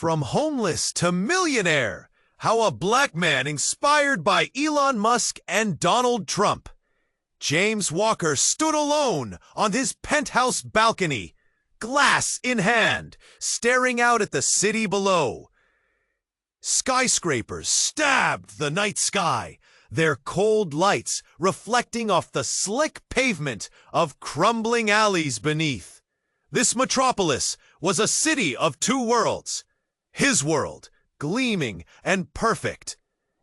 From homeless to millionaire, how a black man inspired by Elon Musk and Donald Trump. James Walker stood alone on his penthouse balcony, glass in hand, staring out at the city below. Skyscrapers stabbed the night sky, their cold lights reflecting off the slick pavement of crumbling alleys beneath. This metropolis was a city of two worlds. His world, gleaming and perfect,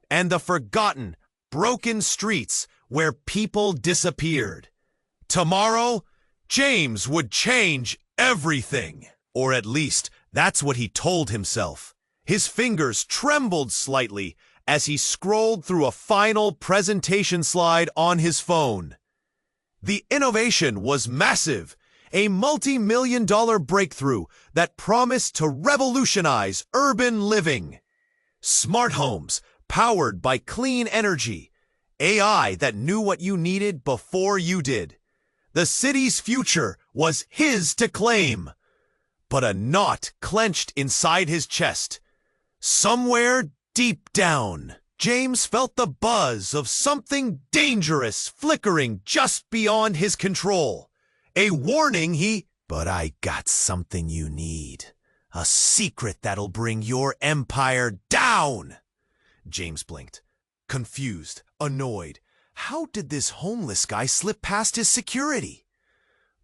and the forgotten, broken streets where people disappeared. Tomorrow, James would change everything. Or at least, that's what he told himself. His fingers trembled slightly as he scrolled through a final presentation slide on his phone. The innovation was massive, a multi-million-dollar breakthrough that promised to revolutionize urban living. Smart homes powered by clean energy, AI that knew what you needed before you did. The city's future was his to claim. But a knot clenched inside his chest. Somewhere deep down, James felt the buzz of something dangerous flickering just beyond his control. A warning But I got something you need. A secret that'll bring your empire down. James blinked, confused, annoyed. How did this homeless guy slip past his security?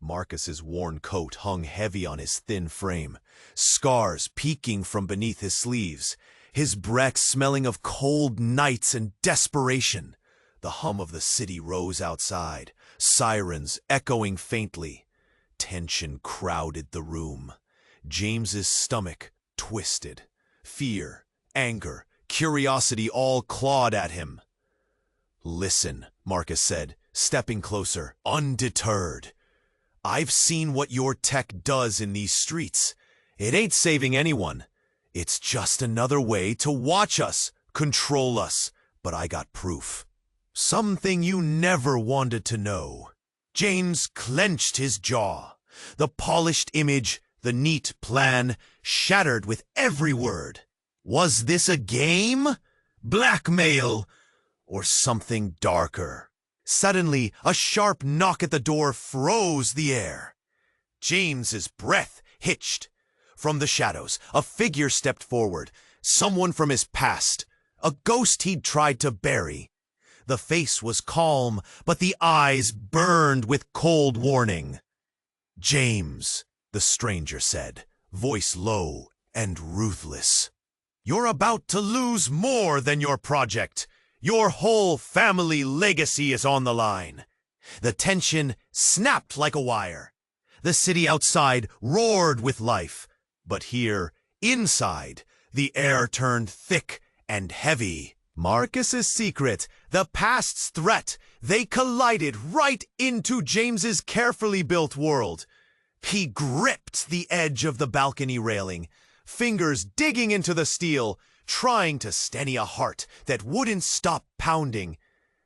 Marcus's worn coat hung heavy on his thin frame, scars peeking from beneath his sleeves, his breath smelling of cold nights and desperation. The hum of the city rose outside, sirens echoing faintly. Tension crowded the room. James's stomach twisted. Fear, anger, curiosity all clawed at him. "Listen," Marcus said, stepping closer, undeterred. "I've seen what your tech does in these streets. It ain't saving anyone. It's just another way to watch us, control us. But I got proof. Something you never wanted to know." James clenched his jaw. The polished image, the neat plan, shattered with every word. Was this a game? Blackmail? Or something darker? Suddenly, a sharp knock at the door froze the air. James's breath hitched. From the shadows, a figure stepped forward, someone from his past, a ghost he'd tried to bury. The face was calm, but the eyes burned with cold warning. "James," the stranger said, voice low and ruthless. "You're about to lose more than your project. Your whole family legacy is on the line." The tension snapped like a wire. The city outside roared with life. But here, inside, the air turned thick and heavy. Marcus's secret, the past's threat, they collided right into James's carefully built world. He gripped the edge of the balcony railing, fingers digging into the steel, trying to steady a heart that wouldn't stop pounding.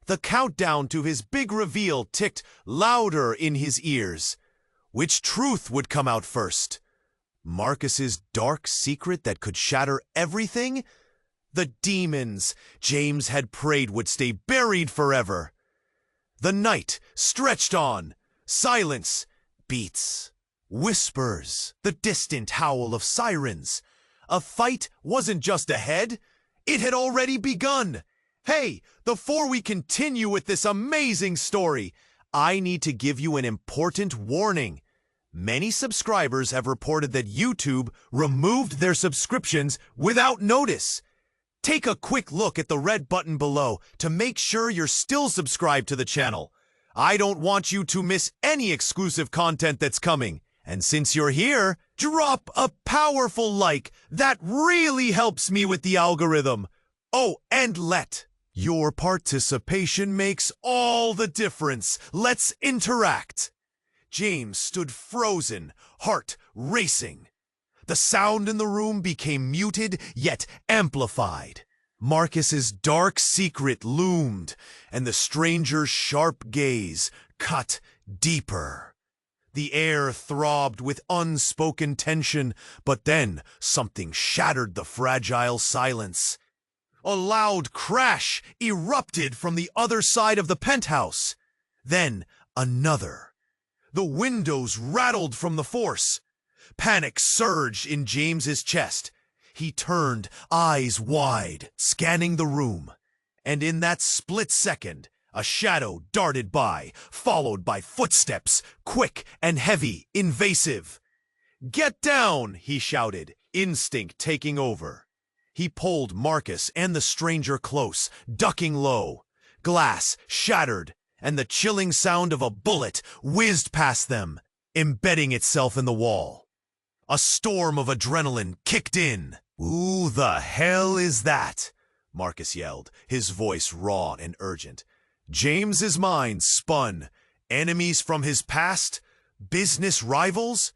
The countdown to his big reveal ticked louder in his ears. Which truth would come out first? Marcus's dark secret that could shatter everything? The demons James had prayed would stay buried forever. The night stretched on. Silence, beats, whispers, the distant howl of sirens. A fight wasn't just ahead, it had already begun. Hey, before we continue with this amazing story, I need to give you an important warning. Many subscribers have reported that YouTube removed their subscriptions without notice. Take a quick look at the red button below to make sure you're still subscribed to the channel. I don't want you to miss any exclusive content that's coming. And since you're here, drop a powerful like. That really helps me with the algorithm. Oh, and your participation makes all the difference. Let's interact. James stood frozen, heart racing. The sound in the room became muted, yet amplified. Marcus's dark secret loomed, and the stranger's sharp gaze cut deeper. The air throbbed with unspoken tension, but then something shattered the fragile silence. A loud crash erupted from the other side of the penthouse. Then another. The windows rattled from the force. Panic surged in James's chest. He turned, eyes wide, scanning the room. And in that split second, a shadow darted by, followed by footsteps, quick and heavy, invasive. "Get down!" he shouted, instinct taking over. He pulled Marcus and the stranger close, ducking low. Glass shattered, and the chilling sound of a bullet whizzed past them, embedding itself in the wall. A storm of adrenaline kicked in. "Who the hell is that?" Marcus yelled, his voice raw and urgent. James's mind spun. Enemies from his past? Business rivals?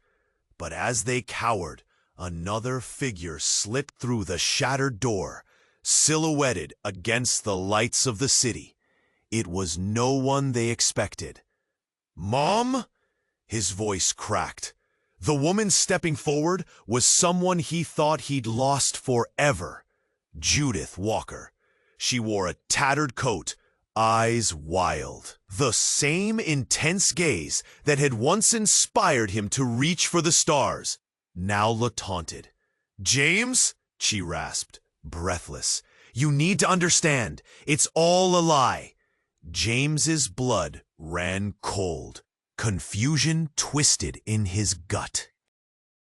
But as they cowered, another figure slipped through the shattered door, silhouetted against the lights of the city. It was no one they expected. "Mom?" His voice cracked. The woman stepping forward was someone he thought he'd lost forever. Judith Walker. She wore a tattered coat, eyes wild. The same intense gaze that had once inspired him to reach for the stars now looked haunted. "James?" she rasped, breathless. "You need to understand, it's all a lie." James's blood ran cold. Confusion twisted in his gut.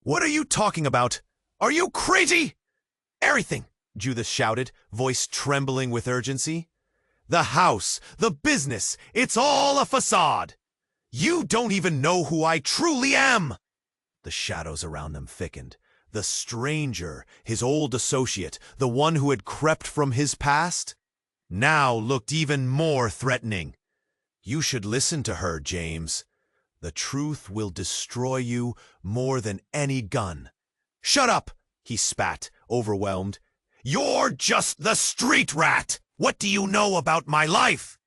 "What are you talking about? Are you crazy?" "Everything," Judith shouted, voice trembling with urgency. "The house, the business, it's all a facade. You don't even know who I truly am." The shadows around them thickened. The stranger, his old associate, the one who had crept from his past, now looked even more threatening. "You should listen to her, James. The truth will destroy you more than any gun." "Shut up!" he spat, overwhelmed. "You're just the street rat! What do you know about my life?"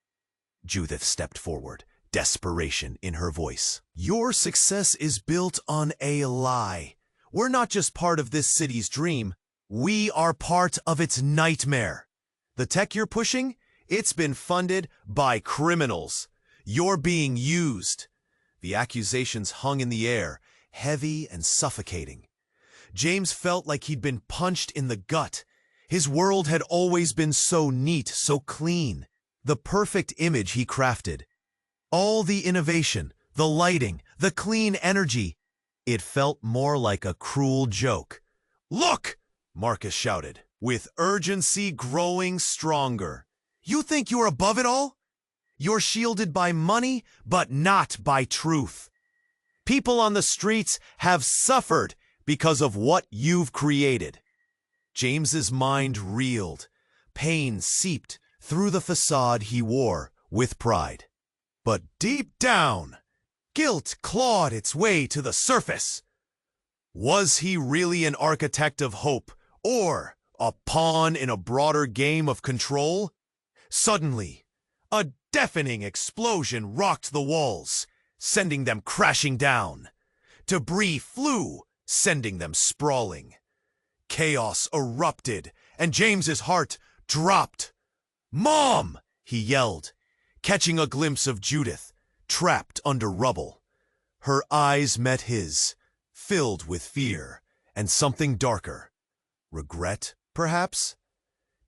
Judith stepped forward, desperation in her voice. "Your success is built on a lie. We're not just part of this city's dream. We are part of its nightmare. The tech you're pushing, it's been funded by criminals. You're being used." The accusations hung in the air, heavy and suffocating. James felt like he'd been punched in the gut. His world had always been so neat, so clean. The perfect image he crafted. All the innovation, the lighting, the clean energy. It felt more like a cruel joke. "Look!" Marcus shouted, with urgency growing stronger. "You think you're above it all? You're shielded by money, but not by truth. People on the streets have suffered because of what you've created." James's mind reeled. Pain seeped through the facade he wore with pride. But deep down, guilt clawed its way to the surface. Was he really an architect of hope, or a pawn in a broader game of control? Suddenly, a deafening explosion rocked the walls, sending them crashing down. Debris flew, sending them sprawling. Chaos erupted, and James's heart dropped. "Mom!" he yelled, catching a glimpse of Judith, trapped under rubble. Her eyes met his, filled with fear and something darker. Regret, perhaps?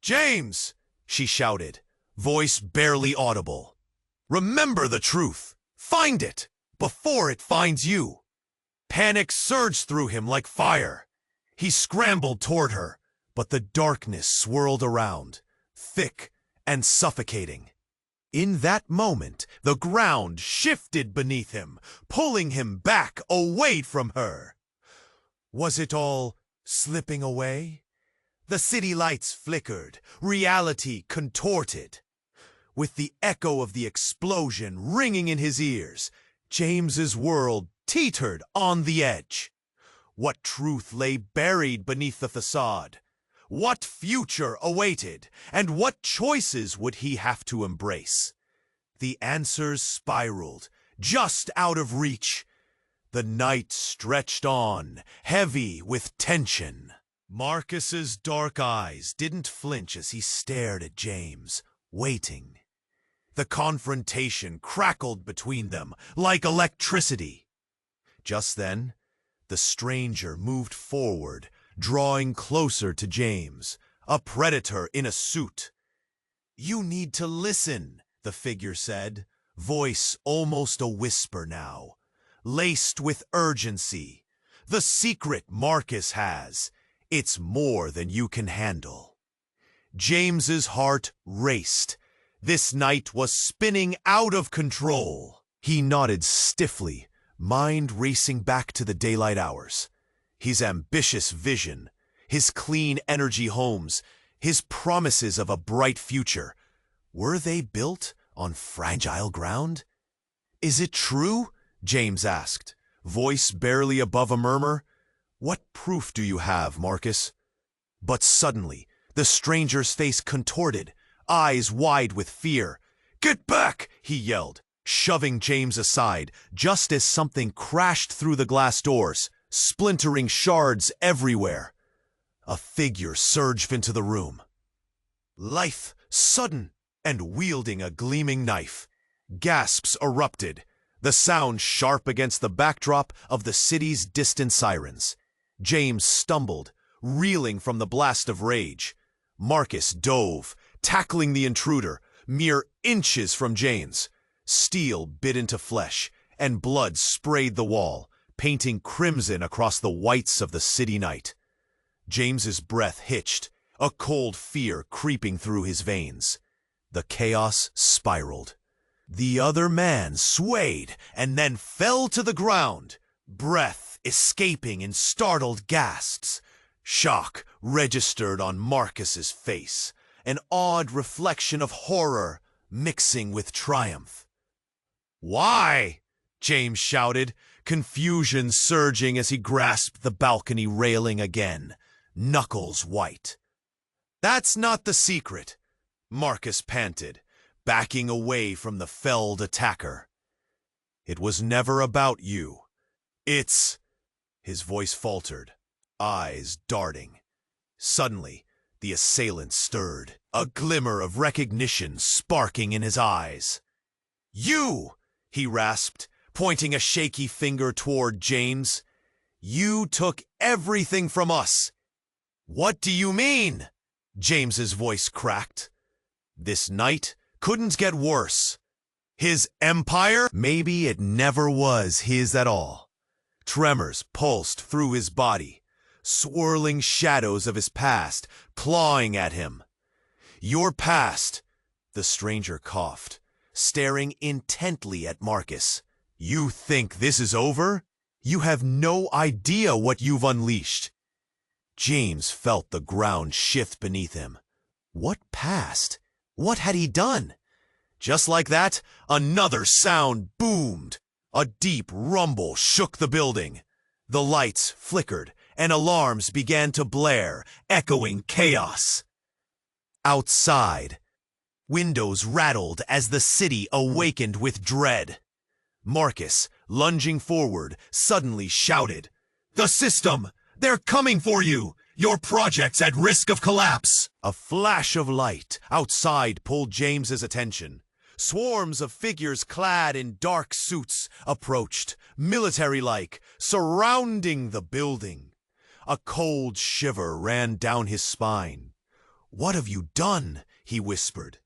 "James!" she shouted, voice barely audible. "Remember the truth. Find it before it finds you." Panic surged through him like fire. He scrambled toward her, but the darkness swirled around, thick and suffocating. In that moment, the ground shifted beneath him, pulling him back away from her. Was it all slipping away? The city lights flickered, reality contorted. With the echo of the explosion ringing in his ears, James's world teetered on the edge. What truth lay buried beneath the facade? What future awaited? And what choices would he have to embrace? The answers spiraled, just out of reach. The night stretched on, heavy with tension. Marcus's dark eyes didn't flinch as he stared at James, waiting. The confrontation crackled between them like electricity. Just then, the stranger moved forward, drawing closer to James, a predator in a suit. "You need to listen," the figure said, voice almost a whisper now, laced with urgency. "The secret Marcus has, it's more than you can handle." James's heart raced. This night was spinning out of control. He nodded stiffly, mind racing back to the daylight hours. His ambitious vision, his clean energy homes, his promises of a bright future, were they built on fragile ground? "Is it true?" James asked, voice barely above a murmur. "What proof do you have, Marcus?" But suddenly, the stranger's face contorted, eyes wide with fear. "Get back!" he yelled, shoving James aside, just as something crashed through the glass doors, splintering shards everywhere. A figure surged into the room. Lithe, sudden, and wielding a gleaming knife. Gasps erupted, the sound sharp against the backdrop of the city's distant sirens. James stumbled, reeling from the blast of rage. Marcus dove, tackling the intruder, mere inches from James. Steel bit into flesh, and blood sprayed the wall, painting crimson across the whites of the city night. James's breath hitched, a cold fear creeping through his veins. The chaos spiraled. The other man swayed and then fell to the ground, breath escaping in startled gasps. Shock registered on Marcus's face, an odd reflection of horror mixing with triumph. "Why?" James shouted, confusion surging as he grasped the balcony railing again, knuckles white. "That's not the secret," Marcus panted, backing away from the felled attacker. "It was never about you. It's—" His voice faltered, eyes darting. Suddenly, the assailant stirred, a glimmer of recognition sparking in his eyes. "You!" he rasped, pointing a shaky finger toward James. "You took everything from us." "What do you mean?" James's voice cracked. This night couldn't get worse. His empire? Maybe it never was his at all. Tremors pulsed through his body, swirling shadows of his past clawing at him. "Your past," the stranger coughed, staring intently at Marcus. "You think this is over? You have no idea what you've unleashed." James felt the ground shift beneath him. What past? What had he done? Just like that, another sound boomed. A deep rumble shook the building. The lights flickered, and alarms began to blare, echoing chaos. Outside, windows rattled as the city awakened with dread. Marcus, lunging forward, suddenly shouted, "The system! They're coming for you! Your project's at risk of collapse!" A flash of light outside pulled James's attention. Swarms of figures clad in dark suits approached, military-like, surrounding the building. A cold shiver ran down his spine. "What have you done?" he whispered.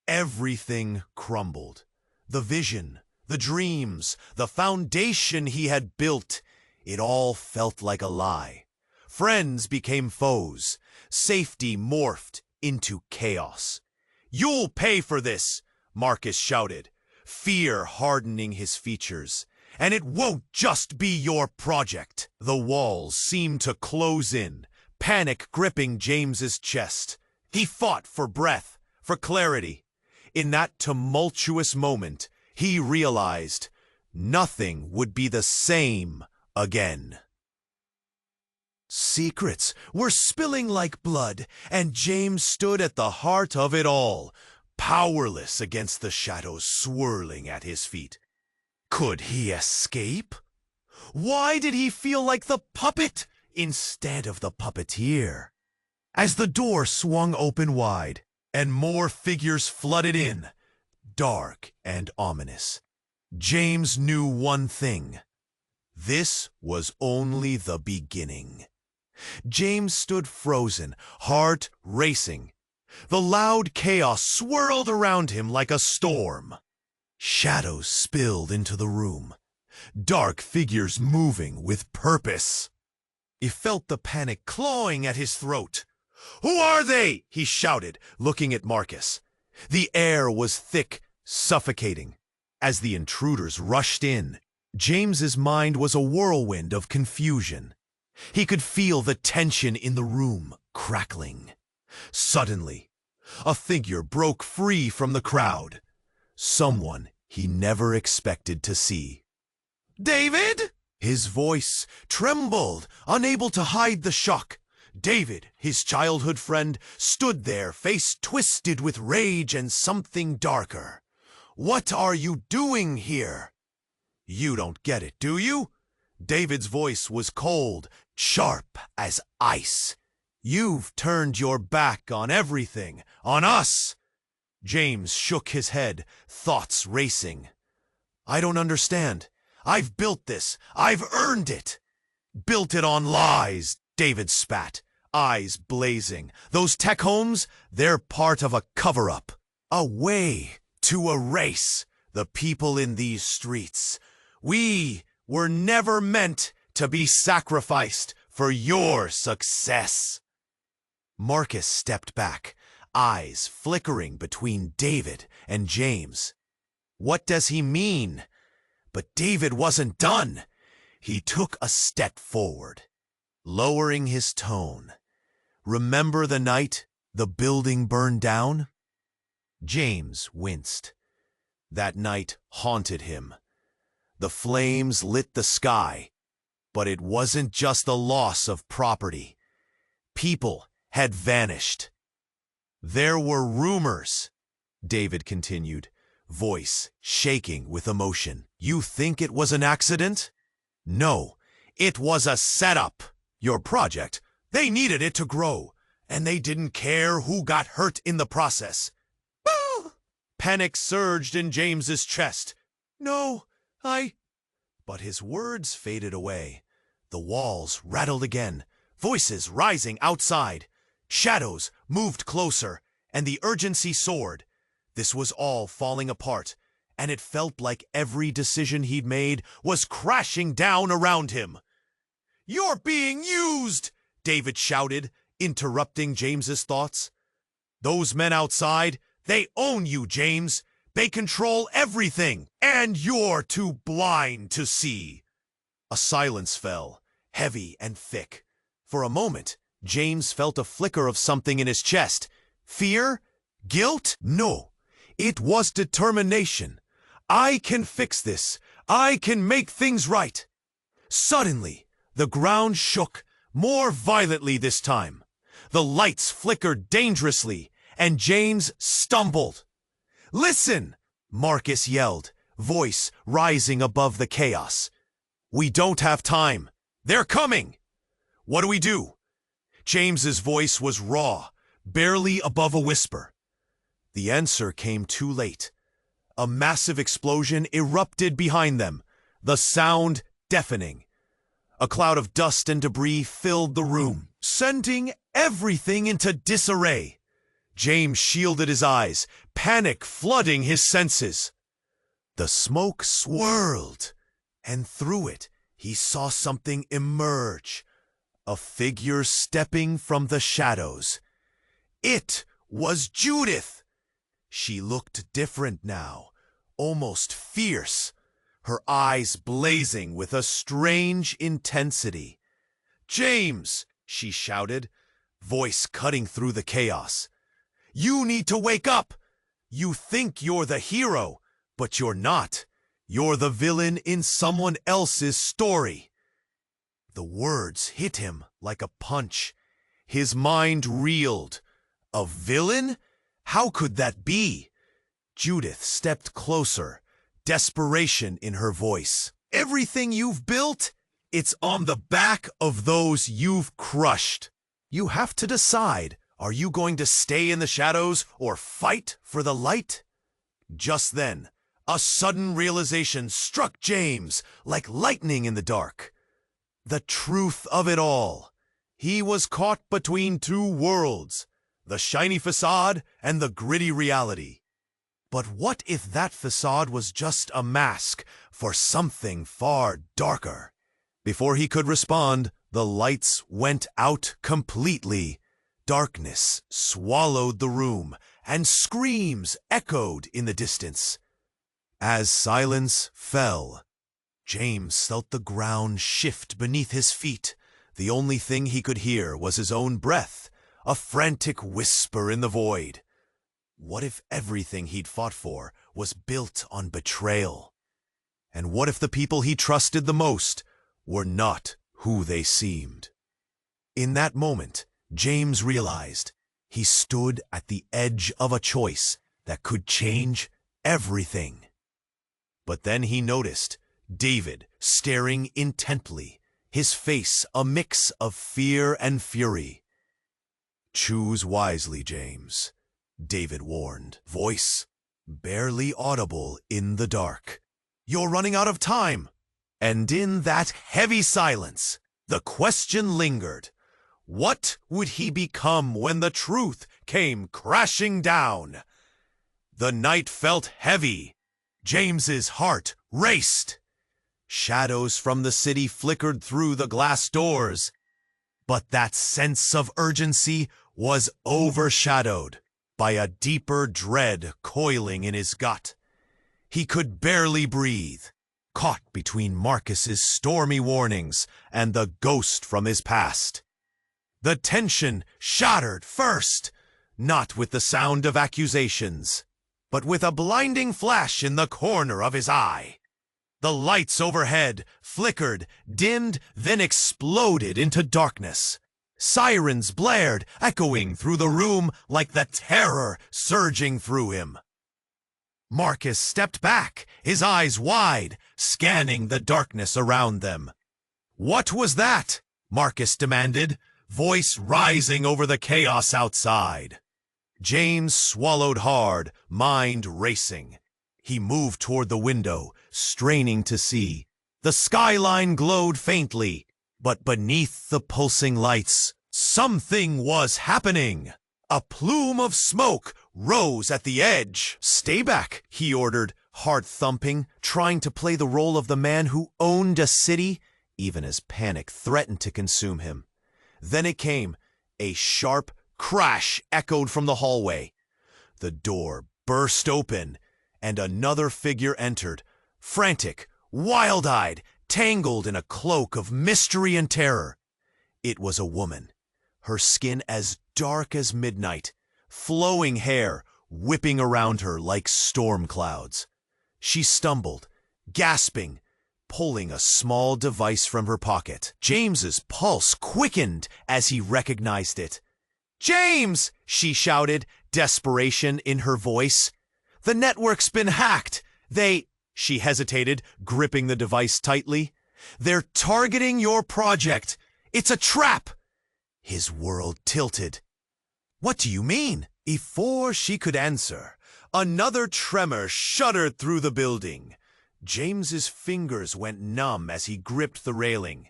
Everything crumbled. The vision, the dreams, the foundation he had built. It all felt like a lie. Friends became foes. Safety morphed into chaos. "You'll pay for this!" Marcus shouted, fear hardening his features. "And it won't just be your project." The walls seemed to close in, panic gripping James's chest. He fought for breath, for clarity. In that tumultuous moment, he realized nothing would be the same again. Secrets were spilling like blood, and James stood at the heart of it all, powerless against the shadows swirling at his feet. Could he escape? Why did he feel like the puppet instead of the puppeteer? As the door swung open wide and more figures flooded in, dark and ominous, James knew one thing. This was only the beginning. James stood frozen, heart racing. The loud chaos swirled around him like a storm. Shadows spilled into the room, dark figures moving with purpose. He felt the panic clawing at his throat. "Who are they?" he shouted, looking at Marcus. The air was thick, suffocating. As the intruders rushed in, James's mind was a whirlwind of confusion. He could feel the tension in the room crackling. Suddenly, a figure broke free from the crowd. Someone he never expected to see. "David?" His voice trembled, unable to hide the shock. David, his childhood friend, stood there, face twisted with rage and something darker. "What are you doing here?" "You don't get it, do you?" David's voice was cold, sharp as ice. "You've turned your back on everything, on us." James shook his head, thoughts racing. "I don't understand. I've built this. I've earned it." "Built it on lies," David spat, eyes blazing. "Those tech homes, they're part of a cover-up. A way to erase the people in these streets. We were never meant to be sacrificed for your success." Marcus stepped back, eyes flickering between David and James. What does he mean? But David wasn't done. He took a step forward, lowering his tone. "Remember the night the building burned down?" James winced. That night haunted him. The flames lit the sky, but it wasn't just the loss of property. People had vanished. "There were rumors," David continued, voice shaking with emotion. "You think it was an accident? No, it was a setup. Your project, they needed it to grow, and they didn't care who got hurt in the process." Panic surged in James's chest. "No, But his words faded away. The walls rattled again, voices rising outside. Shadows moved closer, and the urgency soared. This was all falling apart, and it felt like every decision he'd made was crashing down around him. "You're being used!" David shouted, interrupting James's thoughts. "Those men outside, they own you, James. They control everything, and you're too blind to see." A silence fell, heavy and thick. For a moment, James felt a flicker of something in his chest. Fear? Guilt? No. It was determination. "I can fix this. I can make things right." Suddenly, the ground shook, more violently this time. The lights flickered dangerously, and James stumbled. "Listen!" Marcus yelled, voice rising above the chaos. "We don't have time. They're coming!" "What do we do?" James's voice was raw, barely above a whisper. The answer came too late. A massive explosion erupted behind them, the sound deafening. A cloud of dust and debris filled the room, sending everything into disarray. James shielded his eyes, panic flooding his senses. The smoke swirled, and through it he saw something emerge. A figure stepping from the shadows. It was Judith! She looked different now, almost fierce, her eyes blazing with a strange intensity. "James!" she shouted, voice cutting through the chaos. "You need to wake up! You think you're the hero, but you're not. You're the villain in someone else's story." The words hit him like a punch. His mind reeled. A villain? How could that be? Judith stepped closer, desperation in her voice. "Everything you've built? It's on the back of those you've crushed. You have to decide, are you going to stay in the shadows or fight for the light? Just then, a sudden realization struck James like lightning in the dark. The truth of it all. He was caught between two worlds, the shiny facade and the gritty reality. But what if that facade was just a mask for something far darker? Before he could respond, the lights went out completely. Darkness swallowed the room, and screams echoed in the distance. As silence fell, James felt the ground shift beneath his feet. The only thing he could hear was his own breath, a frantic whisper in the void. What if everything he'd fought for was built on betrayal? And what if the people he trusted the most were not who they seemed? In that moment, James realized he stood at the edge of a choice that could change everything. But then he noticed David staring intently, his face a mix of fear and fury. "Choose wisely, James," David warned, voice barely audible in the dark. "You're running out of time." And in that heavy silence, the question lingered. What would he become when the truth came crashing down? The night felt heavy. James's heart raced. Shadows from the city flickered through the glass doors. But that sense of urgency was overshadowed by a deeper dread coiling in his gut. He could barely breathe, caught between Marcus's stormy warnings and the ghost from his past. The tension shattered first, not with the sound of accusations, but with a blinding flash in the corner of his eye. The lights overhead flickered, dimmed, then exploded into darkness. Sirens blared, echoing through the room like the terror surging through him. Marcus stepped back, his eyes wide, scanning the darkness around them. "What was that?" Marcus demanded, voice rising over the chaos outside. James swallowed hard, mind racing. He moved toward the window, straining to see. The skyline glowed faintly, but beneath the pulsing lights, something was happening. A plume of smoke rose at the edge. "Stay back," he ordered, heart thumping, trying to play the role of the man who owned a city, even as panic threatened to consume him. Then it came. A sharp crash echoed from the hallway. The door burst open, and another figure entered, frantic, wild-eyed, tangled in a cloak of mystery and terror. It was a woman, her skin as dark as midnight, flowing hair whipping around her like storm clouds. She stumbled, gasping, pulling a small device from her pocket. James's pulse quickened as he recognized it. "James!" she shouted, desperation in her voice. "The network's been hacked. She hesitated, gripping the device tightly. "They're targeting your project. It's a trap." His world tilted. "What do you mean?" Before she could answer, another tremor shuddered through the building. James's fingers went numb as he gripped the railing.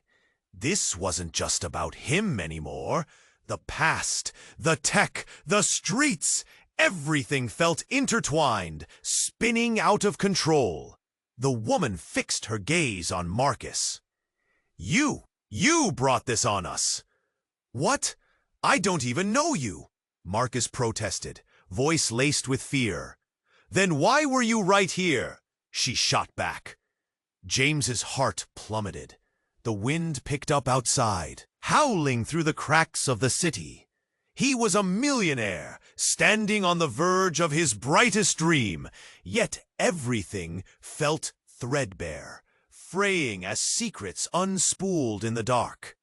This wasn't just about him anymore. The past, the tech, the streets, everything felt intertwined, spinning out of control. The woman fixed her gaze on Marcus. You brought this on us." "What? I don't even know you," Marcus protested, voice laced with fear. "Then why were you right here?" she shot back. James's heart plummeted. The wind picked up outside, howling through the cracks of the city. He was a millionaire, standing on the verge of his brightest dream, yet everything felt threadbare, fraying as secrets unspooled in the dark.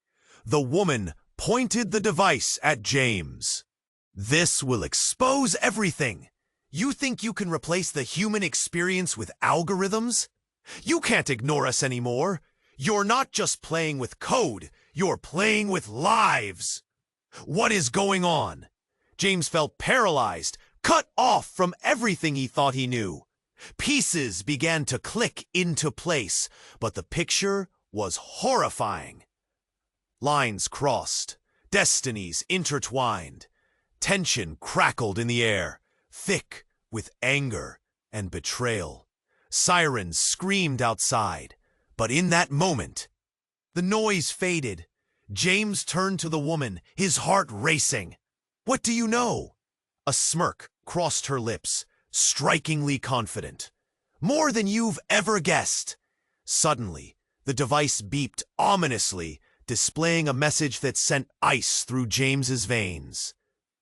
The woman pointed the device at James. "This will expose everything. You think you can replace the human experience with algorithms? You can't ignore us anymore. You're not just playing with code, you're playing with lives. What is going on? James felt paralyzed, cut off from everything he thought he knew. Pieces began to click into place, but the picture was horrifying. Lines crossed, destinies intertwined. Tension crackled in the air, thick with anger and betrayal. Sirens screamed outside, but in that moment, the noise faded. James turned to the woman, his heart racing. "What do you know?" A smirk crossed her lips, strikingly confident. "More than you've ever guessed." Suddenly, the device beeped ominously, displaying a message that sent ice through James's veins.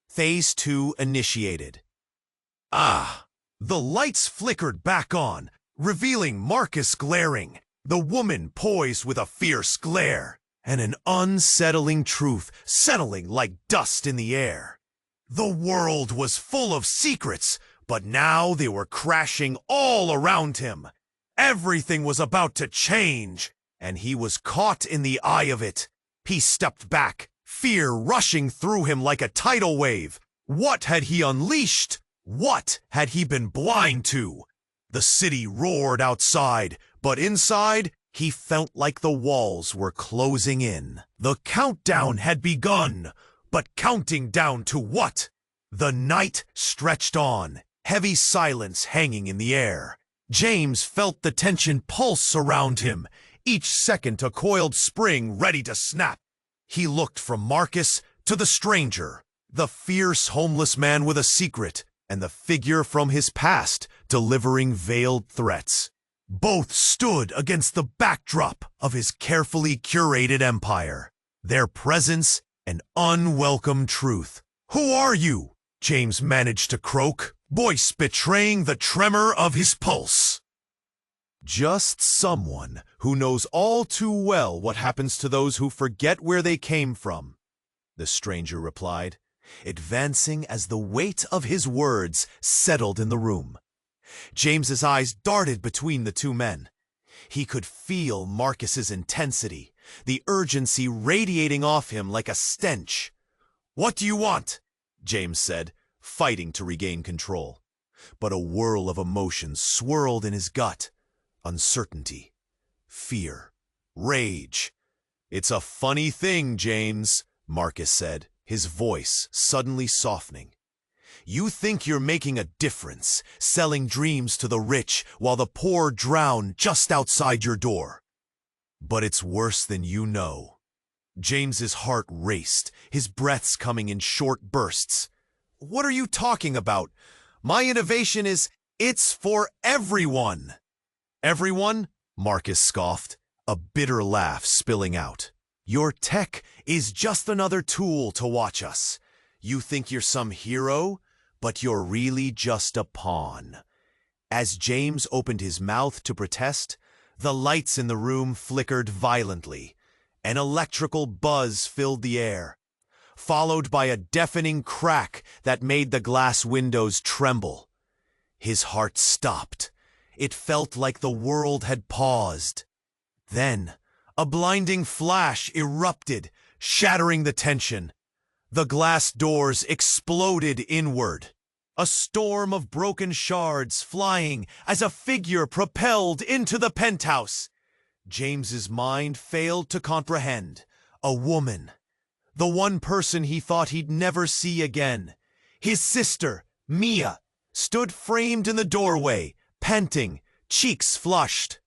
Phase 2 initiated. The lights flickered back on, revealing Marcus glaring, the woman poised with a fierce glare, and an unsettling truth settling like dust in the air. The world was full of secrets, but now they were crashing all around him. Everything was about to change, and he was caught in the eye of it. He stepped back, fear rushing through him like a tidal wave. What had he unleashed? What had he been blind to? The city roared outside, but inside, he felt like the walls were closing in. The countdown had begun, but counting down to what? The night stretched on, heavy silence hanging in the air. James felt the tension pulse around him, each second a coiled spring ready to snap. He looked from Marcus to the stranger, the fierce homeless man with a secret, and the figure from his past delivering veiled threats. Both stood against the backdrop of his carefully curated empire, their presence an unwelcome truth. "Who are you?" James managed to croak, voice betraying the tremor of his pulse. "Just someone who knows all too well what happens to those who forget where they came from," the stranger replied, advancing as the weight of his words settled in the room. James's eyes darted between the two men. He could feel Marcus's intensity, the urgency radiating off him like a stench. "What do you want?" James said, fighting to regain control. But a whirl of emotions swirled in his gut. Uncertainty, fear, rage. "It's a funny thing, James," Marcus said, his voice suddenly softening. "You think you're making a difference, selling dreams to the rich while the poor drown just outside your door. But it's worse than you know." James's heart raced, his breaths coming in short bursts. "What are you talking about? My innovation it's for everyone." "Everyone?" Marcus scoffed, a bitter laugh spilling out. "Your tech is just another tool to watch us. You think you're some hero, but you're really just a pawn." As James opened his mouth to protest, the lights in the room flickered violently. An electrical buzz filled the air, followed by a deafening crack that made the glass windows tremble. His heart stopped. It felt like the world had paused. Then, a blinding flash erupted, shattering the tension. The glass doors exploded inward, a storm of broken shards flying as a figure propelled into the penthouse. James's mind failed to comprehend. A woman. The one person he thought he'd never see again. His sister, Mia, stood framed in the doorway, panting, cheeks flushed.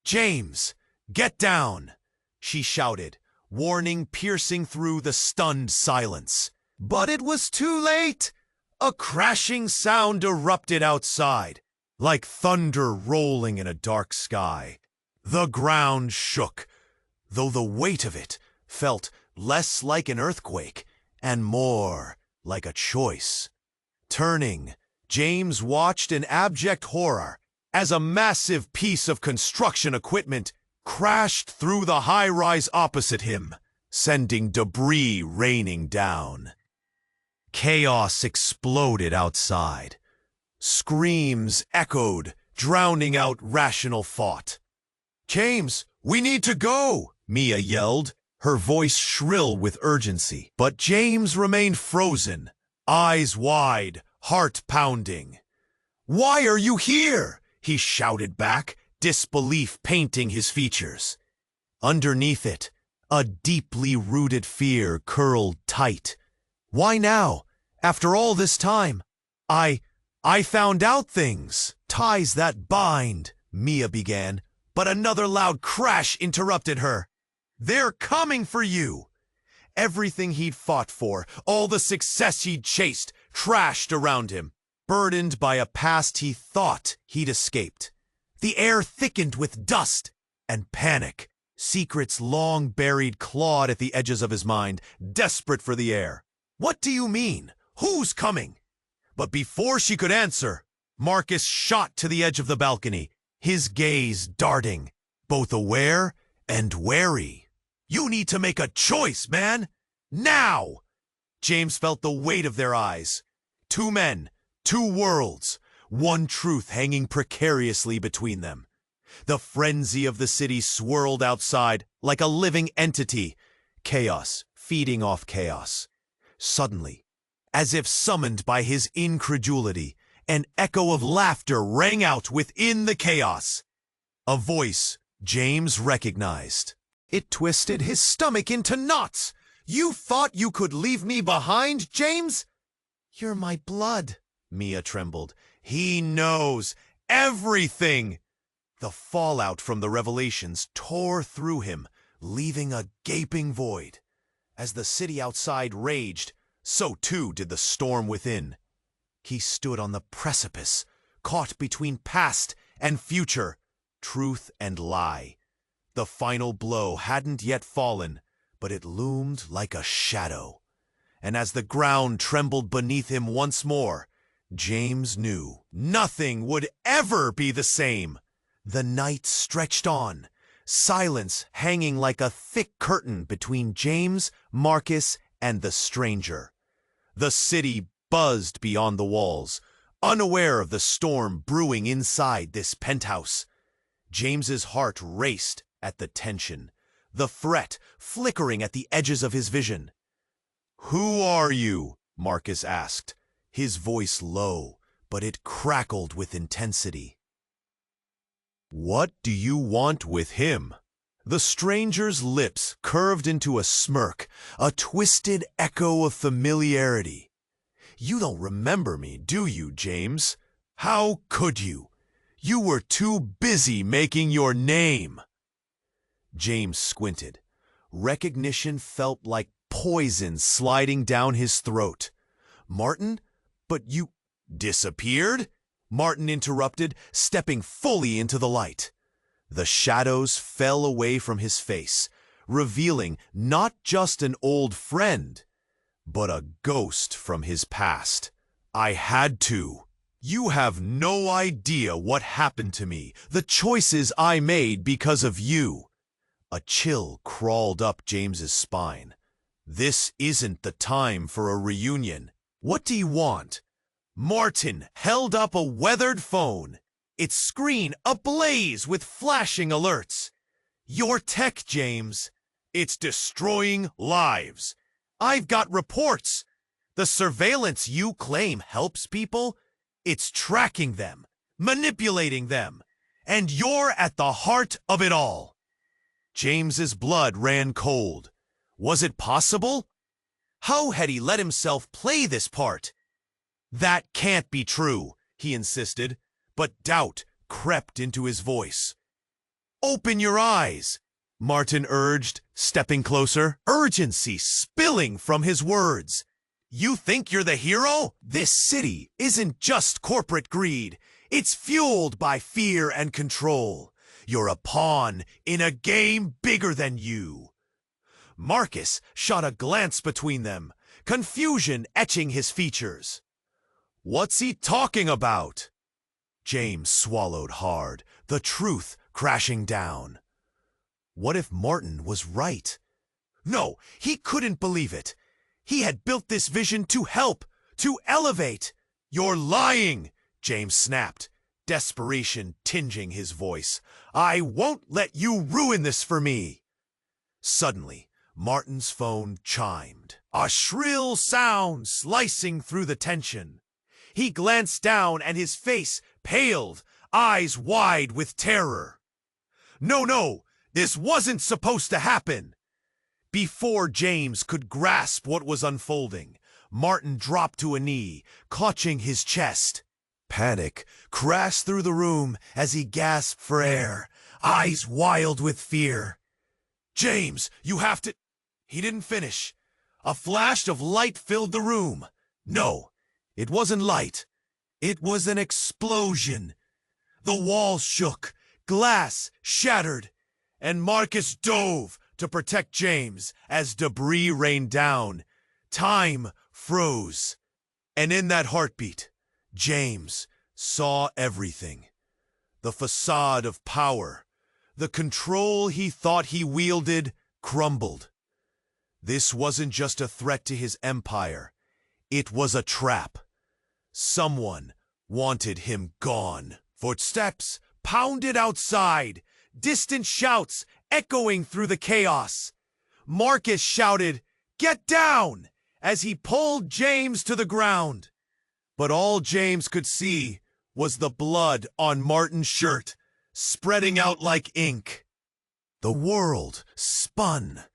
"James, get down!" she shouted, warning piercing through the stunned silence. But it was too late! A crashing sound erupted outside, like thunder rolling in a dark sky. The ground shook, though the weight of it felt less like an earthquake and more like a choice. Turning, James watched in abject horror as a massive piece of construction equipment crashed through the high-rise opposite him, sending debris raining down. Chaos exploded outside. Screams echoed, drowning out rational thought. "James, We need to go, Mia yelled, her voice shrill with urgency. But James remained frozen, eyes wide, heart pounding. Why are you here? He shouted back, disbelief painting his features. Underneath it, a deeply rooted fear curled tight. Why now? After all this time? I found out things. Ties that bind, Mia began, but another loud crash interrupted her. They're coming for you! Everything he'd fought for, all the success he'd chased, trashed around him, burdened by a past he thought he'd escaped. The air thickened with dust and panic. Secrets long buried clawed at the edges of his mind, desperate for the air. What do you mean? Who's coming? But before she could answer, Marcus shot to the edge of the balcony, his gaze darting, both aware and wary. You need to make a choice, man! Now! James felt the weight of their eyes. Two men, two worlds, one truth hanging precariously between them. The frenzy of the city swirled outside like a living entity, chaos feeding off chaos. Suddenly, as if summoned by his incredulity, an echo of laughter rang out within the chaos. A voice James recognized. It twisted his stomach into knots. You thought you could leave me behind, James? You're my blood, Mia trembled. He knows everything. The fallout from the revelations tore through him, leaving a gaping void. As the city outside raged, so too did the storm within. He stood on the precipice, caught between past and future, truth and lie. The final blow hadn't yet fallen, but it loomed like a shadow. And as the ground trembled beneath him once more, James knew nothing would ever be the same. The night stretched on, silence hanging like a thick curtain between James, Marcus, and the stranger. The city buzzed beyond the walls, unaware of the storm brewing inside this penthouse. James's heart raced at the tension, the threat flickering at the edges of his vision. "Who are you?" Marcus asked, his voice low, but it crackled with intensity. "What do you want with him?" The stranger's lips curved into a smirk, a twisted echo of familiarity. "You don't remember me, do you, James? How could you? You were too busy making your name." James squinted. Recognition felt like poison sliding down his throat. "Martin? But you disappeared?" Martin interrupted, stepping fully into the light. The shadows fell away from his face, revealing not just an old friend, but a ghost from his past. "I had to. You have no idea what happened to me, the choices I made because of you." A chill crawled up James's spine. "This isn't the time for a reunion. What do you want?" Martin held up a weathered phone, its screen ablaze with flashing alerts. "Your tech, James. It's destroying lives. I've got reports. The surveillance you claim helps people, it's tracking them, manipulating them, and you're at the heart of it all." James's blood ran cold. Was it possible? How had he let himself play this part? "That can't be true," he insisted, but doubt crept into his voice. "Open your eyes," Martin urged, stepping closer, urgency spilling from his words. "You think you're the hero? This city isn't just corporate greed. It's fueled by fear and control. You're a pawn in a game bigger than you." Marcus shot a glance between them, confusion etching his features. "What's he talking about?" James swallowed hard, the truth crashing down. What if Martin was right? No, he couldn't believe it. He had built this vision to help, to elevate. "You're lying," James snapped, desperation tinging his voice. "I won't let you ruin this for me!" Suddenly, Martin's phone chimed, a shrill sound slicing through the tension. He glanced down and his face paled, eyes wide with terror. No, this wasn't supposed to happen! Before James could grasp what was unfolding, Martin dropped to a knee, clutching his chest. Panic crashed through the room as he gasped for air, eyes wild with fear. "James, you have to—" He didn't finish. A flash of light filled the room. No, it wasn't light. It was an explosion. The walls shook, glass shattered, and Marcus dove to protect James as debris rained down. Time froze. And in that heartbeat, James saw everything. The facade of power, the control he thought he wielded, crumbled. This wasn't just a threat to his empire. It was a trap. Someone wanted him gone. Footsteps pounded outside, distant shouts echoing through the chaos. Marcus shouted, "Get down!" as he pulled James to the ground. But all James could see was the blood on Martin's shirt, spreading out like ink. The world spun.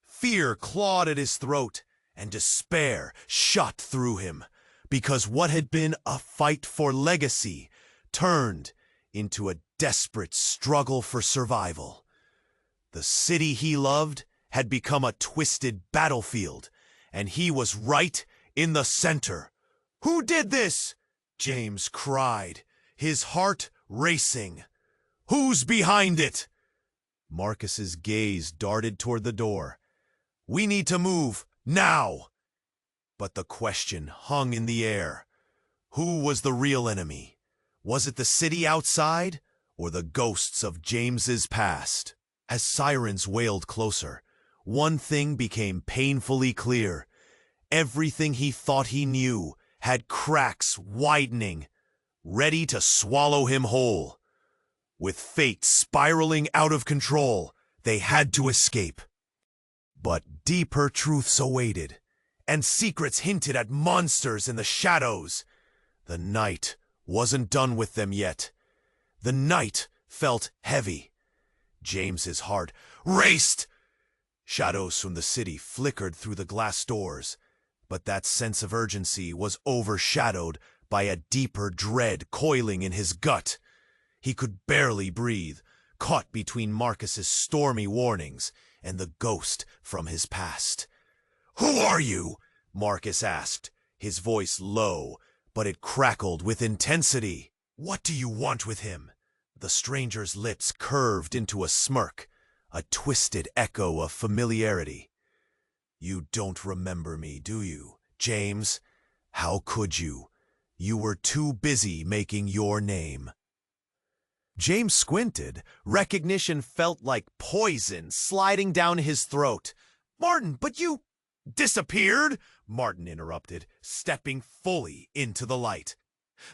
Fear clawed at his throat, and despair shot through him, because what had been a fight for legacy turned into a desperate struggle for survival. The city he loved had become a twisted battlefield, and he was right in the center. "Who did this?" James cried, his heart racing. "Who's behind it?" Marcus's gaze darted toward the door. "We need to move, now!" But the question hung in the air. Who was the real enemy? Was it the city outside, or the ghosts of James's past? As sirens wailed closer, one thing became painfully clear. Everything he thought he knew had cracks widening, ready to swallow him whole. With fate spiraling out of control, they had to escape. But deeper truths awaited, and secrets hinted at monsters in the shadows. The night wasn't done with them yet. The night felt heavy. James's heart raced. Shadows from the city flickered through the glass doors, but that sense of urgency was overshadowed by a deeper dread coiling in his gut. He could barely breathe, caught between Marcus's stormy warnings and the ghost from his past. "Who are you?" Marcus asked, his voice low, but it crackled with intensity. "What do you want with him?" The stranger's lips curved into a smirk, a twisted echo of familiarity. "You don't remember me, do you, James? How could you? You were too busy making your name." James squinted. Recognition felt like poison sliding down his throat. "Martin, but you—" "Disappeared?" Martin interrupted, stepping fully into the light.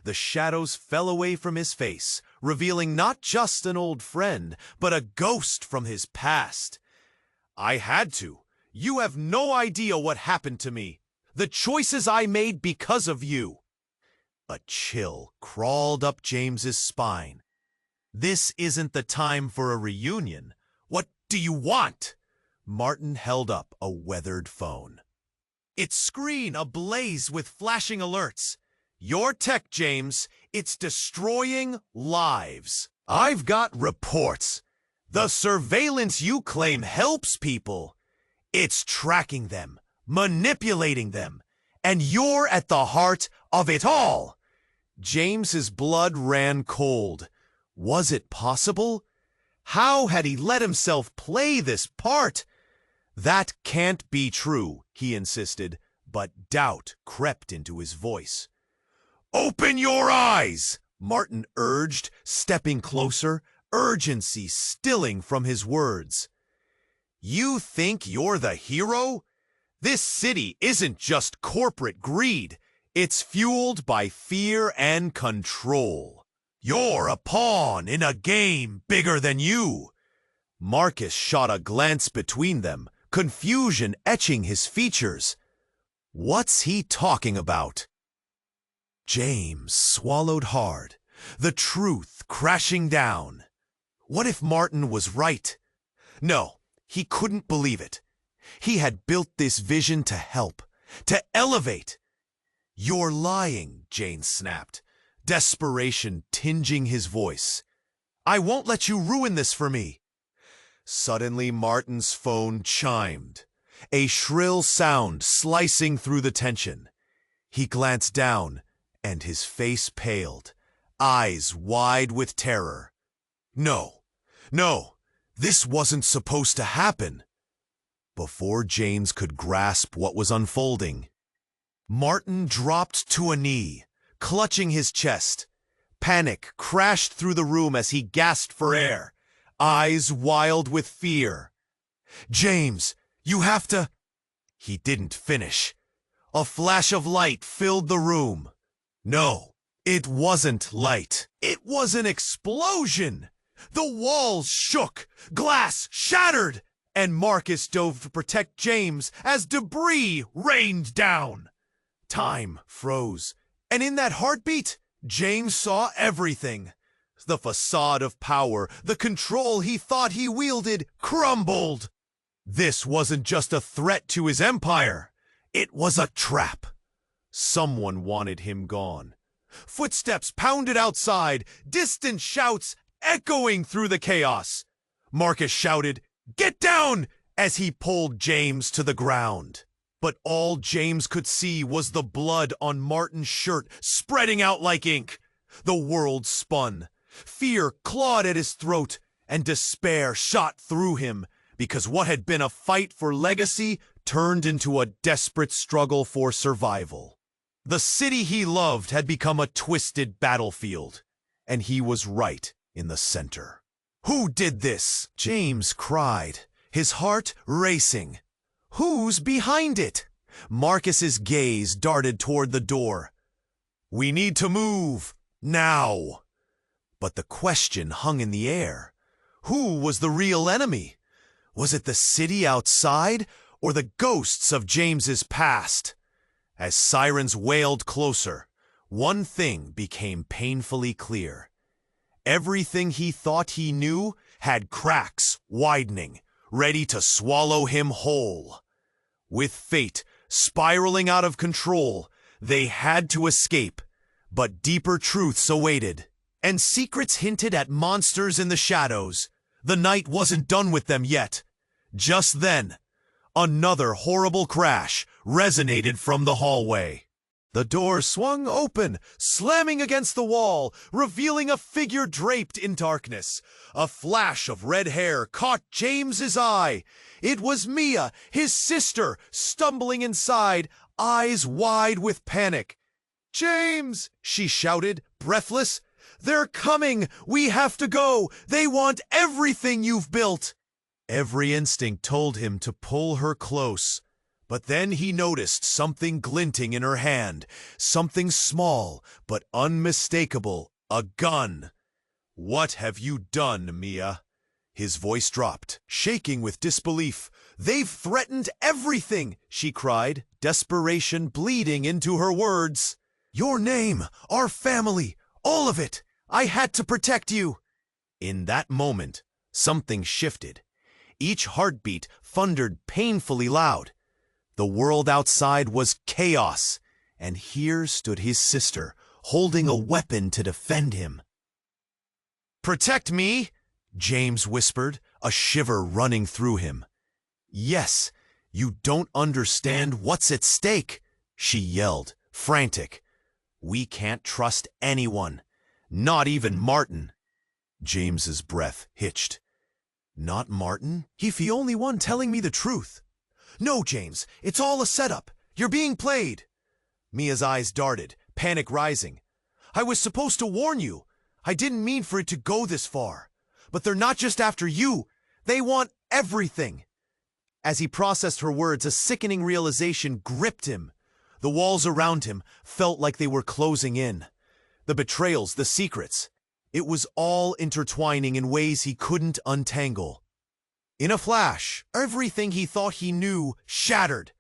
The shadows fell away from his face, revealing not just an old friend, but a ghost from his past. "I had to. You have no idea what happened to me. The choices I made because of you." A chill crawled up James's spine. "This isn't the time for a reunion. What do you want?" Martin held up a weathered phone, its screen ablaze with flashing alerts. "Your tech, James. It's destroying lives. I've got reports. The surveillance you claim helps people. It's tracking them, manipulating them, and you're at the heart of it all." James's blood ran cold. Was it possible? How had he let himself play this part? "That can't be true," he insisted, but doubt crept into his voice. "Open your eyes!" Martin urged, stepping closer, urgency stilling from his words. "You think you're the hero? This city isn't just corporate greed. It's fueled by fear and control." You're a pawn in a game bigger than you. Marcus shot a glance between them, confusion etching his features. What's he talking about? James swallowed hard, the truth crashing down. What if Martin was right? No, he couldn't believe it. He had built this vision to help, to elevate. You're lying, Jane snapped, desperation tinging his voice. I won't let you ruin this for me. Suddenly, Martin's phone chimed, a shrill sound slicing through the tension. He glanced down, and his face paled, eyes wide with terror. No, this wasn't supposed to happen. Before James could grasp what was unfolding, Martin dropped to a knee, clutching his chest. Panic crashed through the room as he gasped for air, eyes wild with fear. James, you have to... He didn't finish. A flash of light filled the room. No, it wasn't light. It was an explosion. The walls shook, glass shattered, and Marcus dove to protect James as debris rained down. Time froze, and in that heartbeat, James saw everything. The facade of power, the control he thought he wielded, crumbled. This wasn't just a threat to his empire. It was a trap. Someone wanted him gone. Footsteps pounded outside, distant shouts echoing through the chaos. Marcus shouted, "Get down!" as he pulled James to the ground. But all James could see was the blood on Martin's shirt spreading out like ink. The world spun. Fear clawed at his throat, and despair shot through him, because what had been a fight for legacy turned into a desperate struggle for survival. The city he loved had become a twisted battlefield, and he was right in the center. Who did this? James cried, his heart racing. Who's behind it? Marcus's gaze darted toward the door. We need to move, now. But the question hung in the air. Who was the real enemy? Was it the city outside, or the ghosts of James's past? As sirens wailed closer, one thing became painfully clear. Everything he thought he knew had cracks widening, ready to swallow him whole. With fate spiraling out of control, they had to escape, but deeper truths awaited, and secrets hinted at monsters in the shadows. The night wasn't done with them yet. Just then, another horrible crash resonated from the hallway. The door swung open, slamming against the wall, revealing a figure draped in darkness. A flash of red hair caught James's eye. It was Mia, his sister, stumbling inside, eyes wide with panic. "James!" she shouted, breathless. "They're coming! We have to go! They want everything you've built!" Every instinct told him to pull her close. But then he noticed something glinting in her hand, something small but unmistakable, a gun. "What have you done, Mia?" His voice dropped, shaking with disbelief. "They've threatened everything!" she cried, desperation bleeding into her words. "Your name, our family, all of it! I had to protect you!" In that moment, something shifted. Each heartbeat thundered painfully loud. The world outside was chaos, and here stood his sister, holding a weapon to defend him. "Protect me?" James whispered, a shiver running through him. "Yes, you don't understand what's at stake," she yelled, frantic. "We can't trust anyone, not even Martin." James's breath hitched. "Not Martin? He's the only one telling me the truth." "No, James, it's all a setup. You're being played." Mia's eyes darted, panic rising. "I was supposed to warn you. I didn't mean for it to go this far. But they're not just after you. They want everything." As he processed her words, a sickening realization gripped him. The walls around him felt like they were closing in. The betrayals, the secrets. It was all intertwining in ways he couldn't untangle. In a flash, everything he thought he knew shattered.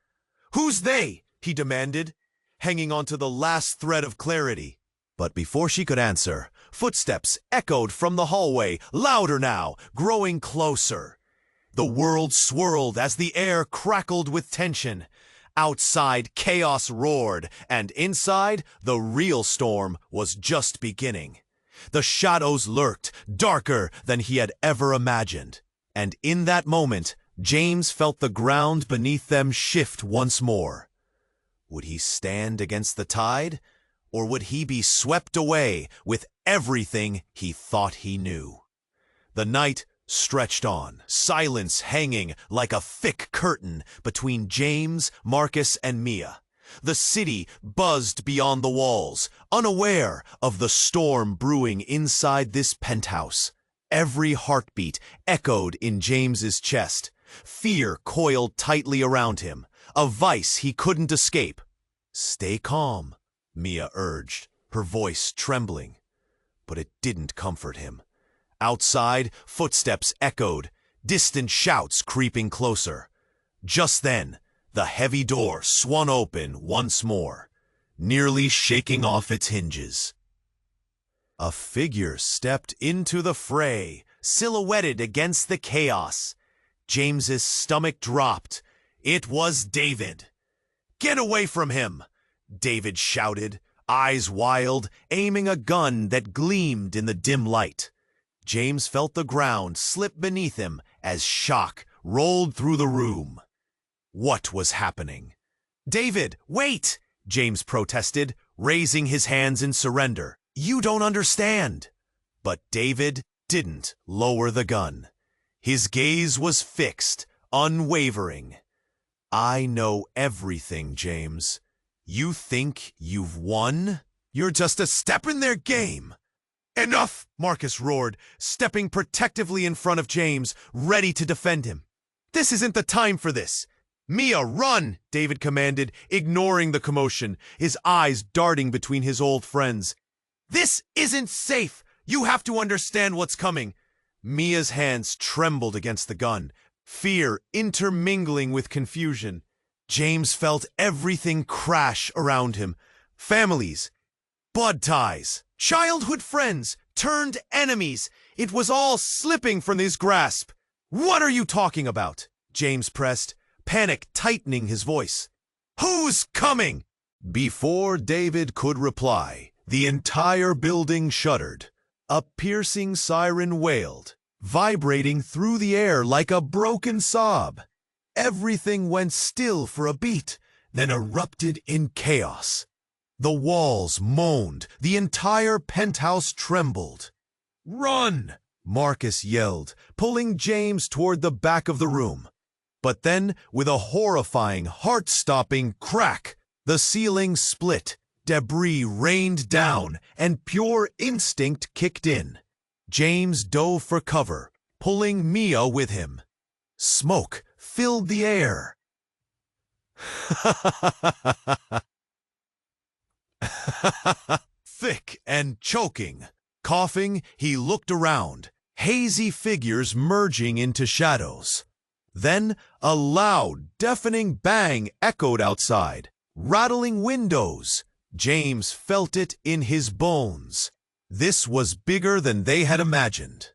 "Who's they?" he demanded, hanging onto the last thread of clarity. But before she could answer, footsteps echoed from the hallway, louder now, growing closer. The world swirled as the air crackled with tension. Outside, chaos roared, and inside, the real storm was just beginning. The shadows lurked, darker than he had ever imagined. And in that moment, James felt the ground beneath them shift once more. Would he stand against the tide, or would he be swept away with everything he thought he knew? The night stretched on, silence hanging like a thick curtain between James, Marcus, and Mia. The city buzzed beyond the walls, unaware of the storm brewing inside this penthouse. Every heartbeat echoed in James's chest. Fear coiled tightly around him, a vice he couldn't escape. "Stay calm," Mia urged, her voice trembling. But it didn't comfort him. Outside, footsteps echoed, distant shouts creeping closer. Just then, the heavy door swung open once more, nearly shaking off its hinges. A figure stepped into the fray, silhouetted against the chaos. James's stomach dropped. It was David. "Get away from him!" David shouted, eyes wild, aiming a gun that gleamed in the dim light. James felt the ground slip beneath him as shock rolled through the room. What was happening? "David, wait!" James protested, raising his hands in surrender. "You don't understand." But David didn't lower the gun. His gaze was fixed, unwavering. "I know everything, James. You think you've won? You're just a step in their game." "Enough!" Marcus roared, stepping protectively in front of James, ready to defend him. "This isn't the time for this." "Mia, run!" David commanded, ignoring the commotion, his eyes darting between his old friends. "This isn't safe! You have to understand what's coming." Mia's hands trembled against the gun, fear intermingling with confusion. James felt everything crash around him. Families, blood ties, childhood friends, turned enemies. It was all slipping from his grasp. "What are you talking about?" James pressed, panic tightening his voice. "Who's coming?" Before David could reply, the entire building shuddered. A piercing siren wailed, vibrating through the air like a broken sob. Everything went still for a beat, then erupted in chaos. The walls moaned, the entire penthouse trembled. "Run!" Marcus yelled, pulling James toward the back of the room. But then, with a horrifying, heart-stopping crack, the ceiling split, debris rained down, and pure instinct kicked in. James dove for cover, pulling Mia with him. Smoke filled the air. Thick and choking. Coughing, he looked around, hazy figures merging into shadows. Then a loud, deafening bang echoed outside, rattling windows. James felt it in his bones. This was bigger than they had imagined.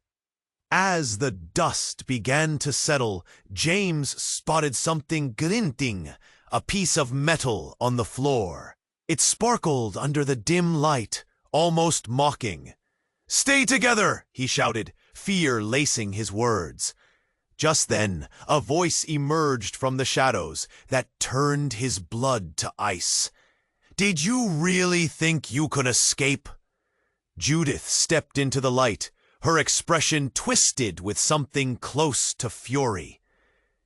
As the dust began to settle, James spotted something glinting, a piece of metal on the floor. It sparkled under the dim light, almost mocking. "Stay together!" he shouted, fear lacing his words. Just then, a voice emerged from the shadows that turned his blood to ice. "Did you really think you could escape?" Judith stepped into the light, her expression twisted with something close to fury.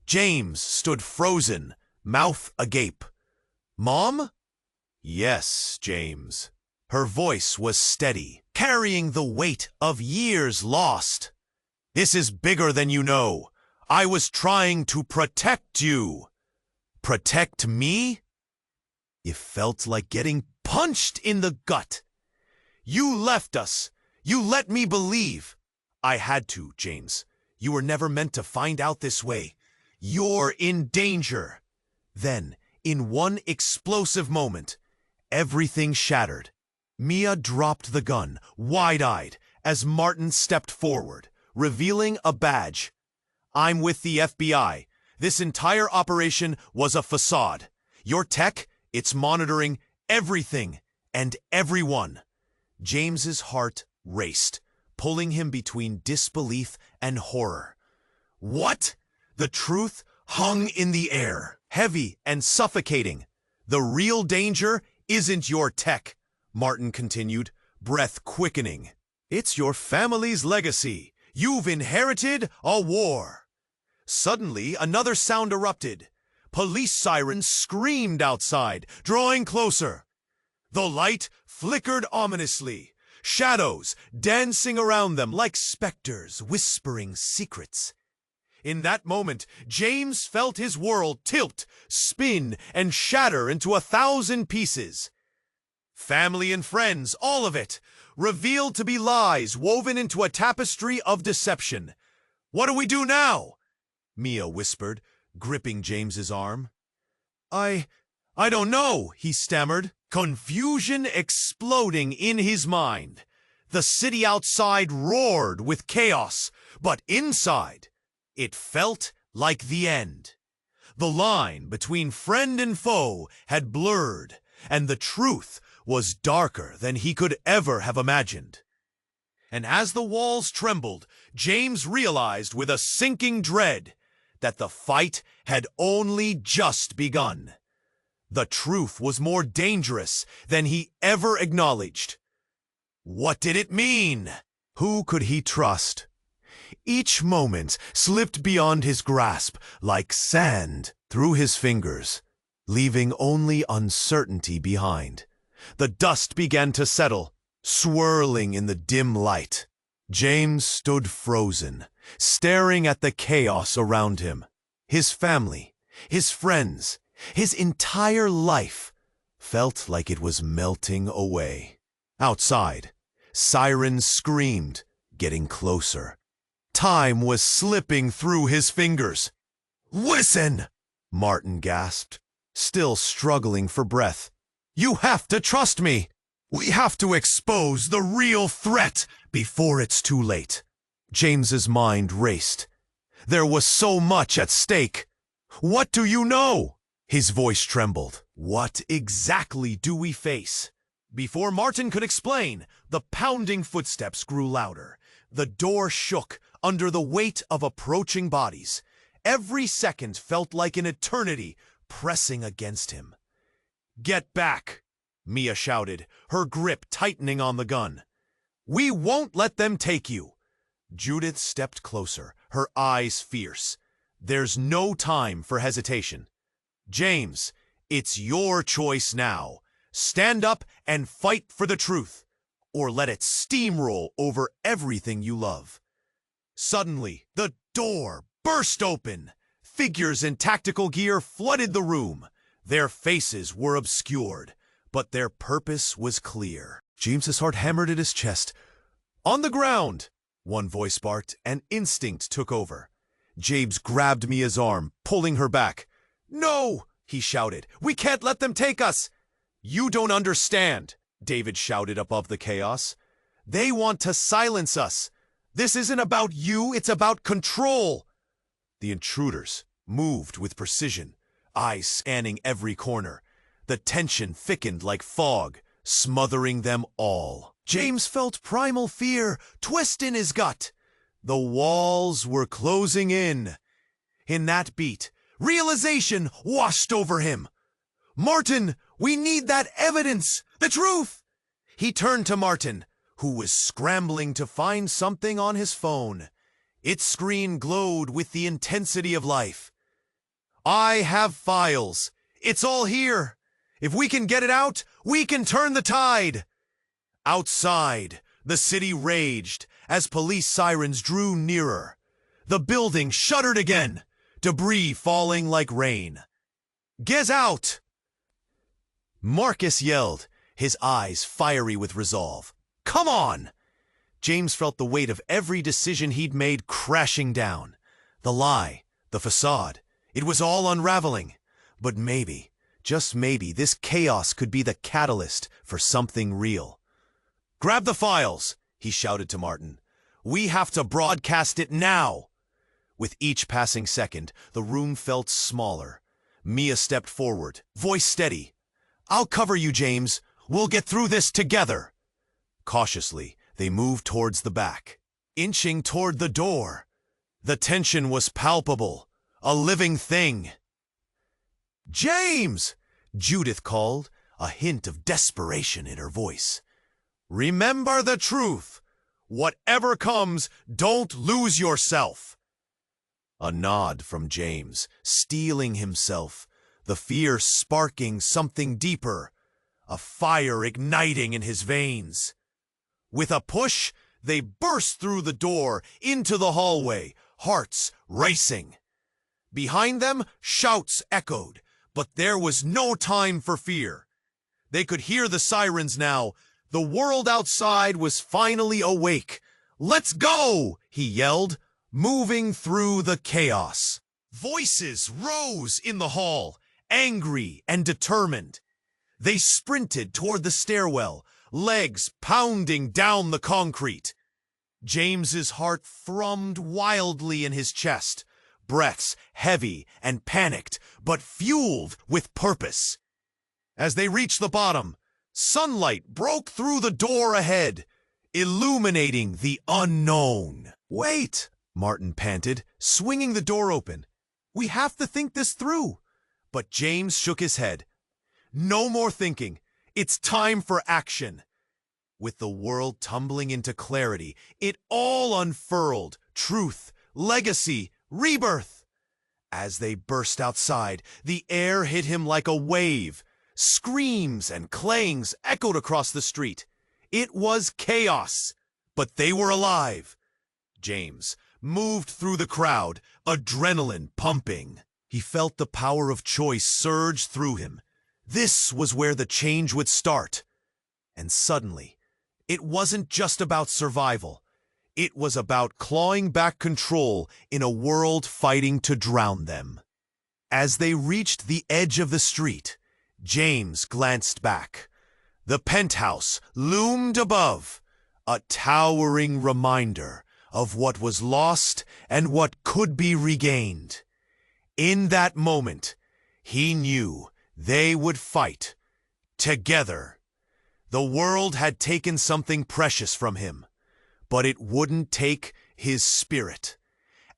James stood frozen, mouth agape. "Mom?" "Yes, James." Her voice was steady, carrying the weight of years lost. "This is bigger than you know. I was trying to protect you." "Protect me?" It felt like getting punched in the gut. "You left us. You let me believe. I had to, James. You were never meant to find out this way. You're in danger. Then, in one explosive moment, everything shattered. Mia dropped the gun, wide-eyed, as Martin stepped forward, revealing a badge. I'm with the FBI. This entire operation was a facade. Your tech, it's monitoring everything and everyone. James's heart raced, pulling him between disbelief and horror. What? The truth hung in the air, heavy and suffocating. The real danger isn't your tech, Martin continued, breath quickening. It's your family's legacy. You've inherited a war. Suddenly, another sound erupted. Police sirens screamed outside, drawing closer. The light flickered ominously, shadows dancing around them like specters whispering secrets. In that moment, James felt his world tilt, spin, and shatter into 1,000 pieces. Family and friends, all of it, revealed to be lies woven into a tapestry of deception. What do we do now? Mia whispered, gripping James's arm. I don't know, he stammered, confusion exploding in his mind. The city outside roared with chaos, but inside, it felt like the end. The line between friend and foe had blurred, and the truth was darker than he could ever have imagined. And as the walls trembled, James realized with a sinking dread that the fight had only just begun. The truth was more dangerous than he ever acknowledged. What did it mean? Who could he trust? Each moment slipped beyond his grasp like sand through his fingers, leaving only uncertainty behind. The dust began to settle, swirling in the dim light. James stood frozen, staring at the chaos around him. His family, his friends, his entire life felt like it was melting away. Outside, sirens screamed, getting closer. Time was slipping through his fingers. "Listen!" Martin gasped, still struggling for breath. "You have to trust me. We have to expose the real threat before it's too late." James's mind raced. There was so much at stake. "What do you know?" His voice trembled. "What exactly do we face?" Before Martin could explain, the pounding footsteps grew louder. The door shook under the weight of approaching bodies. Every second felt like an eternity pressing against him. "Get back!" Mia shouted, her grip tightening on the gun. "We won't let them take you!" Judith stepped closer, her eyes fierce. "There's no time for hesitation. James, it's your choice now. Stand up and fight for the truth, or let it steamroll over everything you love." Suddenly, the door burst open. Figures in tactical gear flooded the room. Their faces were obscured, but their purpose was clear. James's heart hammered at his chest. "On the ground!" one voice barked, and instinct took over. James grabbed Mia's arm, pulling her back. "No!" he shouted. "We can't let them take us!" "You don't understand," David shouted above the chaos. "They want to silence us. This isn't about you, it's about control." The intruders moved with precision, eyes scanning every corner. The tension thickened like fog, smothering them all. James felt primal fear twist in his gut. The walls were closing in. In that beat, realization washed over him. "Martin, we need that evidence, the truth!" He turned to Martin, who was scrambling to find something on his phone. Its screen glowed with the intensity of life. "I have files. It's all here. If we can get it out, we can turn the tide." Outside, the city raged as police sirens drew nearer. The building shuddered again, debris falling like rain. "Get out!" Marcus yelled, his eyes fiery with resolve. "Come on!" James felt the weight of every decision he'd made crashing down. The lie, the facade, it was all unraveling. But maybe, just maybe, this chaos could be the catalyst for something real. "Grab the files," he shouted to Martin. "We have to broadcast it now." With each passing second, the room felt smaller. Mia stepped forward, voice steady. "I'll cover you, James. We'll get through this together." Cautiously, they moved towards the back, inching toward the door. The tension was palpable, a living thing. "James!" Judith called, a hint of desperation in her voice. "Remember the truth. Whatever comes, don't lose yourself." A nod from James, steeling himself, the fear sparking something deeper, a fire igniting in his veins. With a push, they burst through the door into the hallway, hearts racing. Behind them, shouts echoed, but there was no time for fear. They could hear the sirens now. The world outside was finally awake. "Let's go!" he yelled, moving through the chaos. Voices rose in the hall, angry and determined. They sprinted toward the stairwell, legs pounding down the concrete. James's heart thrummed wildly in his chest, breaths heavy and panicked, but fueled with purpose. As they reached the bottom, sunlight broke through the door ahead, illuminating the unknown. "Wait!" Martin panted, swinging the door open. "We have to think this through." But James shook his head. "No more thinking. It's time for action." With the world tumbling into clarity, it all unfurled. Truth, legacy, rebirth. As they burst outside, the air hit him like a wave. Screams and clangs echoed across the street. It was chaos, but they were alive. James moved through the crowd, adrenaline pumping. He felt the power of choice surge through him. This was where the change would start. And suddenly, it wasn't just about survival. It was about clawing back control in a world fighting to drown them. As they reached the edge of the street, James glanced back. The penthouse loomed above, a towering reminder of what was lost and what could be regained. In that moment, he knew they would fight together. The world had taken something precious from him, but it wouldn't take his spirit.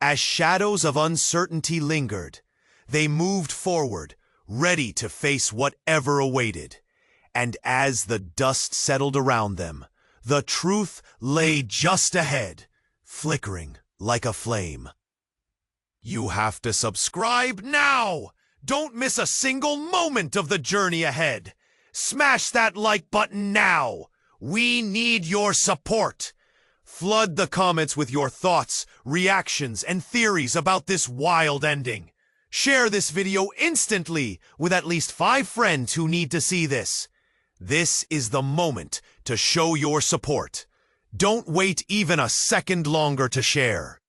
As shadows of uncertainty lingered, they moved forward, ready to face whatever awaited. And as the dust settled around them, the truth lay just ahead, flickering like a flame. You have to subscribe now! Don't miss a single moment of the journey ahead! Smash that like button now! We need your support! Flood the comments with your thoughts, reactions, and theories about this wild ending. Share this video instantly with at least 5 friends who need to see this. This is the moment to show your support. Don't wait even a second longer to share.